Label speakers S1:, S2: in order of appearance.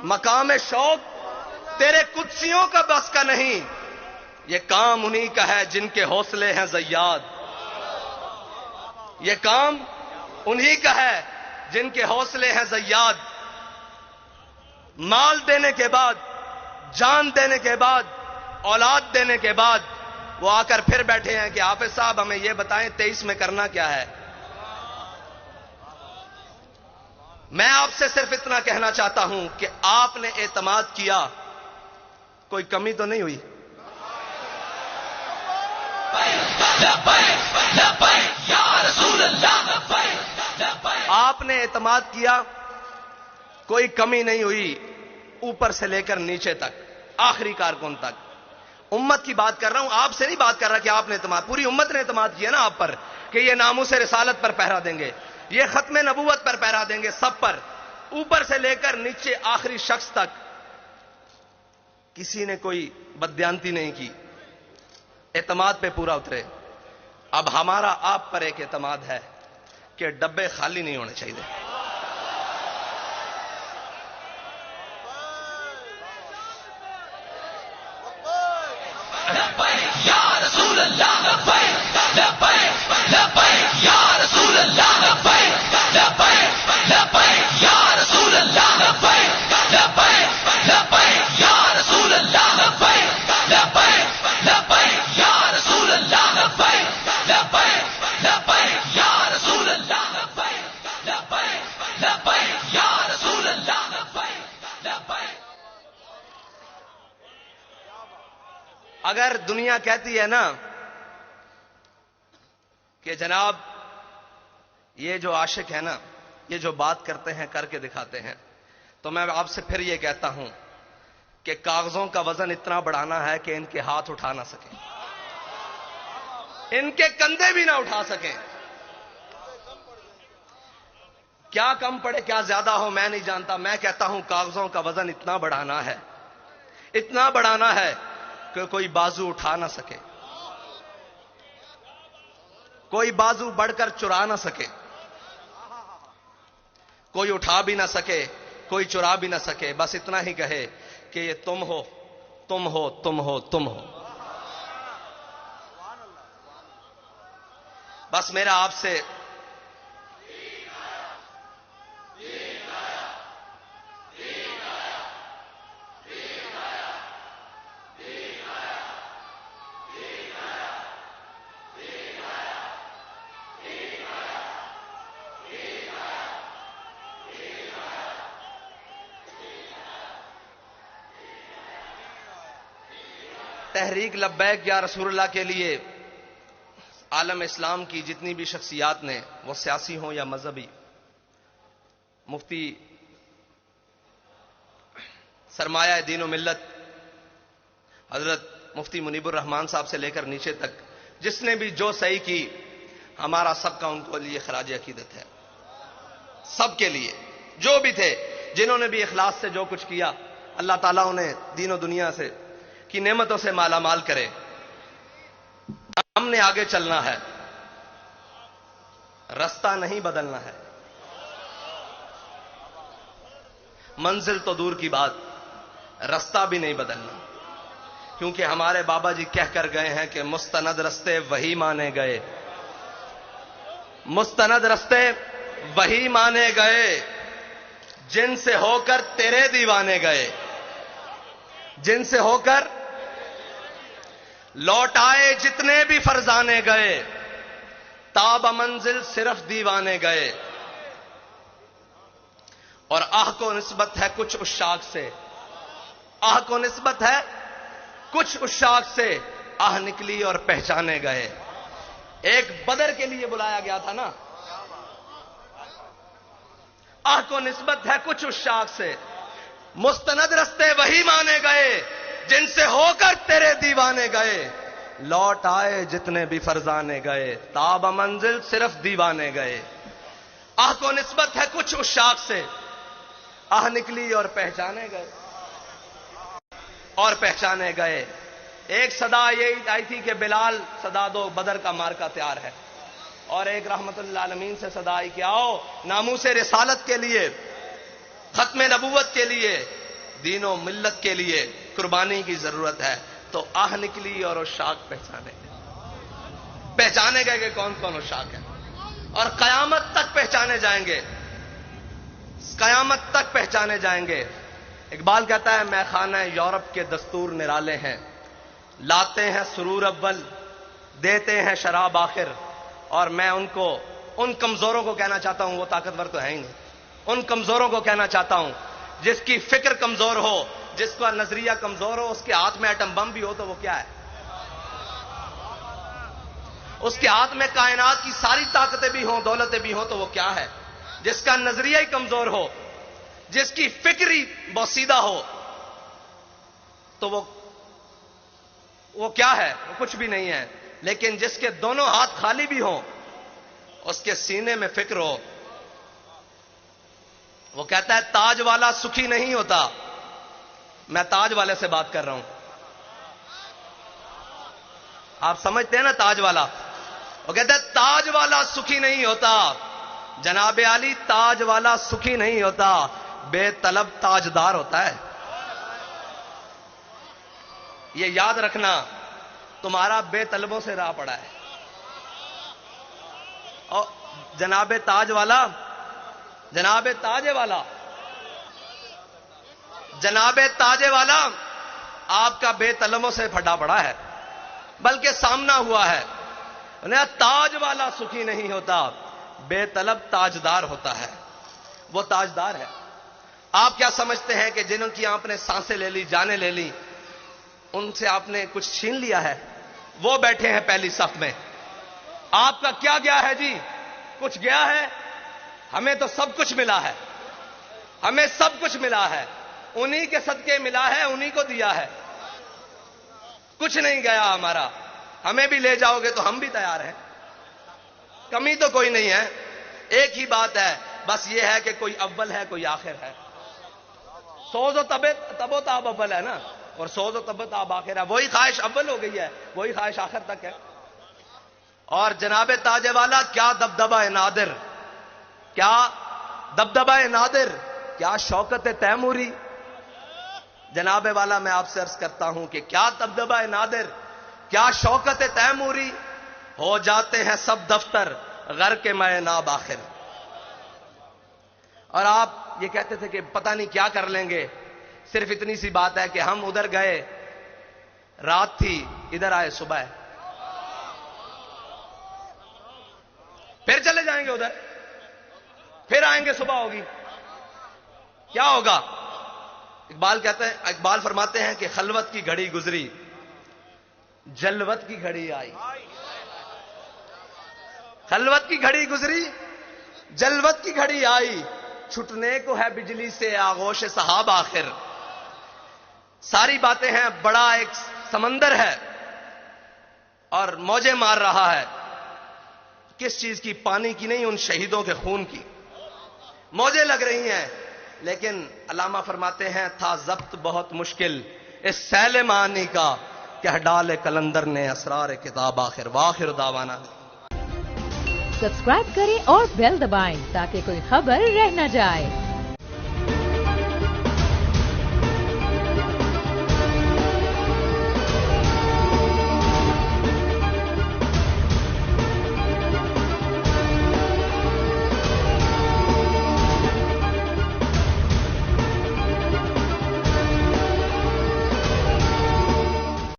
S1: مقام شوق تیرے قدسیوں کا بس کا نہیں، یہ کام انہی کا ہے جن کے حوصلے ہیں زیاد، یہ کام انہی کا ہے جن کے حوصلے ہیں زیاد۔ مال دینے کے بعد، جان دینے کے بعد، اولاد دینے کے بعد وہ آ کر پھر بیٹھے ہیں کہ حافظ صاحب ہمیں یہ بتائیں 23 میں کرنا کیا ہے۔ میں آپ سے صرف اتنا کہنا چاہتا ہوں کہ آپ نے اعتماد کیا، کوئی کمی تو نہیں ہوئی؟ آپ نے اعتماد کیا، کوئی کمی نہیں ہوئی، اوپر سے لے کر نیچے تک، آخری کارکن تک۔ امت کی بات کر رہا ہوں، آپ سے نہیں بات کر رہا کہ آپ نے اعتماد، پوری امت نے اعتماد کیا نا آپ پر کہ یہ ناموس رسالت پر پہرا دیں گے، یہ ختم نبوت پر پہرا دیں گے، سب پر، اوپر سے لے کر نیچے آخری شخص تک کسی نے کوئی بددیانتی نہیں کی، اعتماد پہ پورا اترے۔ اب ہمارا آپ پر ایک اعتماد ہے کہ ڈبے خالی نہیں ہونے چاہیے۔ اگر دنیا کہتی ہے نا کہ جناب یہ جو عاشق ہے نا، یہ جو بات کرتے ہیں کر کے دکھاتے ہیں، تو میں آپ سے پھر یہ کہتا ہوں کہ کاغذوں کا وزن اتنا بڑھانا ہے کہ ان کے ہاتھ اٹھا نہ سکیں، ان کے کندھے بھی نہ اٹھا سکیں۔ کیا کم پڑے کیا زیادہ ہو میں نہیں جانتا، میں کہتا ہوں کاغذوں کا وزن اتنا بڑھانا ہے، اتنا بڑھانا ہے کہ کوئی بازو اٹھا نہ سکے، کوئی بازو بڑھ کر چرا نہ سکے، کوئی اٹھا بھی نہ سکے، کوئی چرا بھی نہ سکے، بس اتنا ہی کہے کہ یہ تم ہو، تم ہو، تم ہو، تم ہو۔ بس میرا آپ سے تحریک لبیک یا رسول اللہ کے لیے عالم اسلام کی جتنی بھی شخصیات نے، وہ سیاسی ہوں یا مذہبی، مفتی سرمایہ دین و ملت حضرت مفتی منیب الرحمان صاحب سے لے کر نیچے تک جس نے بھی جو صحیح کی، ہمارا سب کا ان کو لیے خراج عقیدت ہے، سب کے لیے جو بھی تھے، جنہوں نے بھی اخلاص سے جو کچھ کیا، اللہ تعالیٰ انہیں دین و دنیا سے کی نعمتوں سے مالا مال کرے۔ ہم نے آگے چلنا ہے، رستہ نہیں بدلنا ہے، منزل تو دور کی بات، رستہ بھی نہیں بدلنا، کیونکہ ہمارے بابا جی کہہ کر گئے ہیں کہ مستند رستے وہی مانے گئے، مستند رستے وہی مانے گئے جن سے ہو کر تیرے دیوانے گئے، جن سے ہو کر لوٹ آئے جتنے بھی فرزانے گئے، تاب منزل صرف دیوانے گئے۔ اور آہ کو نسبت ہے کچھ عشاق سے، آہ کو نسبت ہے کچھ عشاق سے، آہ نکلی اور پہچانے گئے۔ ایک بدر کے لیے بلایا گیا تھا نا، آہ کو نسبت ہے کچھ عشاق سے، مستند رستے وہی مانے گئے جن سے ہو کر تیرے دیوانے گئے، لوٹ آئے جتنے بھی فرزانے گئے، تاب منزل صرف دیوانے گئے۔ آہ کو نسبت ہے کچھ عشاق سے، آہ نکلی اور پہچانے گئے، اور پہچانے گئے۔ ایک صدا یہ آئی تھی کہ بلال صدا دو، بدر کا مارکا تیار ہے، اور ایک رحمت للعالمین سے صدا آئی کہ آؤ ناموس رسالت کے لیے، ختم نبوت کے لیے دین و ملت کے لیے قربانی کی ضرورت ہے، تو آہ نکلی اور اشاق پہچانے گئے کہ کون کون اشاق ہے، اور قیامت تک پہچانے جائیں گے، قیامت تک پہچانے جائیں گے۔ اقبال کہتا ہے میں خانہ یورپ کے دستور نرالے ہیں، لاتے ہیں سرور اول، دیتے ہیں شراب آخر، اور میں ان کمزوروں کو کہنا چاہتا ہوں، وہ طاقتور تو ہیں ہی نہیں، ان کمزوروں کو کہنا چاہتا ہوں جس کی فکر کمزور ہو، جس کا نظریہ کمزور ہو، اس کے ہاتھ میں ایٹم بم بھی ہو تو وہ کیا ہے؟ اس کے ہاتھ میں کائنات کی ساری طاقتیں بھی ہوں، دولتیں بھی ہوں تو وہ کیا ہے؟ جس کا نظریہ ہی کمزور ہو، جس کی فکر ہی بوسیدہ ہو، تو وہ کیا ہے؟ وہ کچھ بھی نہیں ہے۔ لیکن جس کے دونوں ہاتھ خالی بھی ہوں، اس کے سینے میں فکر ہو، وہ کہتا ہے تاج والا سکھی نہیں ہوتا۔ میں تاج والے سے بات کر رہا ہوں، آپ سمجھتے ہیں نا تاج والا؟ وہ کہتا ہے تاج والا سکھی نہیں ہوتا، جناب علی تاج والا سکھی نہیں ہوتا، بے طلب تاجدار ہوتا ہے۔ یہ یاد رکھنا، تمہارا بے طلبوں سے راہ پڑا ہے، اور جناب تاج والا، جناب تاج والا، جناب تاج والا آپ کا بے طلبوں سے پھٹا پڑا ہے، بلکہ سامنا ہوا ہے۔ تاج والا سکھی نہیں ہوتا، بے طلب تاجدار ہوتا ہے۔ وہ تاجدار ہے۔ آپ کیا سمجھتے ہیں کہ جنہوں کی آپ نے سانسیں لے لی، جانیں لے لی، ان سے آپ نے کچھ چھین لیا ہے؟ وہ بیٹھے ہیں پہلی صف میں، آپ کا کیا گیا ہے جی؟ کچھ گیا ہے؟ ہمیں تو سب کچھ ملا ہے، ہمیں سب کچھ ملا ہے، انہی کے صدقے ملا ہے، انہی کو دیا ہے، کچھ نہیں گیا ہمارا۔ ہمیں بھی لے جاؤ گے تو ہم بھی تیار ہیں، کمی تو کوئی نہیں ہے۔ ایک ہی بات ہے، بس یہ ہے کہ کوئی اول ہے، کوئی آخر ہے۔ سوز و تب و تاب اول ہے نا، اور سوز و تب و تاب آخر ہے۔ وہی خواہش اول ہو گئی ہے، وہی خواہش آخر تک ہے۔ اور جناب تاج والا کیا دبدبہ نادر، کیا دبدبہ نادر، کیا شوکت تیموری۔ جناب والا میں آپ سے عرض کرتا ہوں کہ کیا دبدبہ نادر، کیا شوکت تیموری، ہو جاتے ہیں سب دفتر غر کے میں ناب آخر۔ اور آپ یہ کہتے تھے کہ پتہ نہیں کیا کر لیں گے، صرف اتنی سی بات ہے کہ ہم ادھر گئے رات تھی، ادھر آئے صبح ہے، پھر چلے جائیں گے ادھر، پھر آئیں گے صبح ہوگی، کیا ہوگا؟ اقبال فرماتے ہیں کہ خلوت کی گھڑی گزری، جلوت کی گھڑی آئی۔ خلوت کی گھڑی گزری، جلوت کی گھڑی آئی، چھٹنے کو ہے بجلی سے آغوش صحاب آخر۔ ساری باتیں ہیں، بڑا ایک سمندر ہے اور موجیں مار رہا ہے۔ کس چیز کی؟ پانی کی نہیں، ان شہیدوں کے خون کی موجیں لگ رہی ہیں۔ لیکن علامہ فرماتے ہیں تھا ضبط بہت مشکل اس سیل معانی کا، کہ ڈالے کلندر نے اسرار کتاب آخر۔ واخر دعوانا۔
S2: سبسکرائب کریں اور بیل دبائیں تاکہ کوئی خبر رہ نہ جائے۔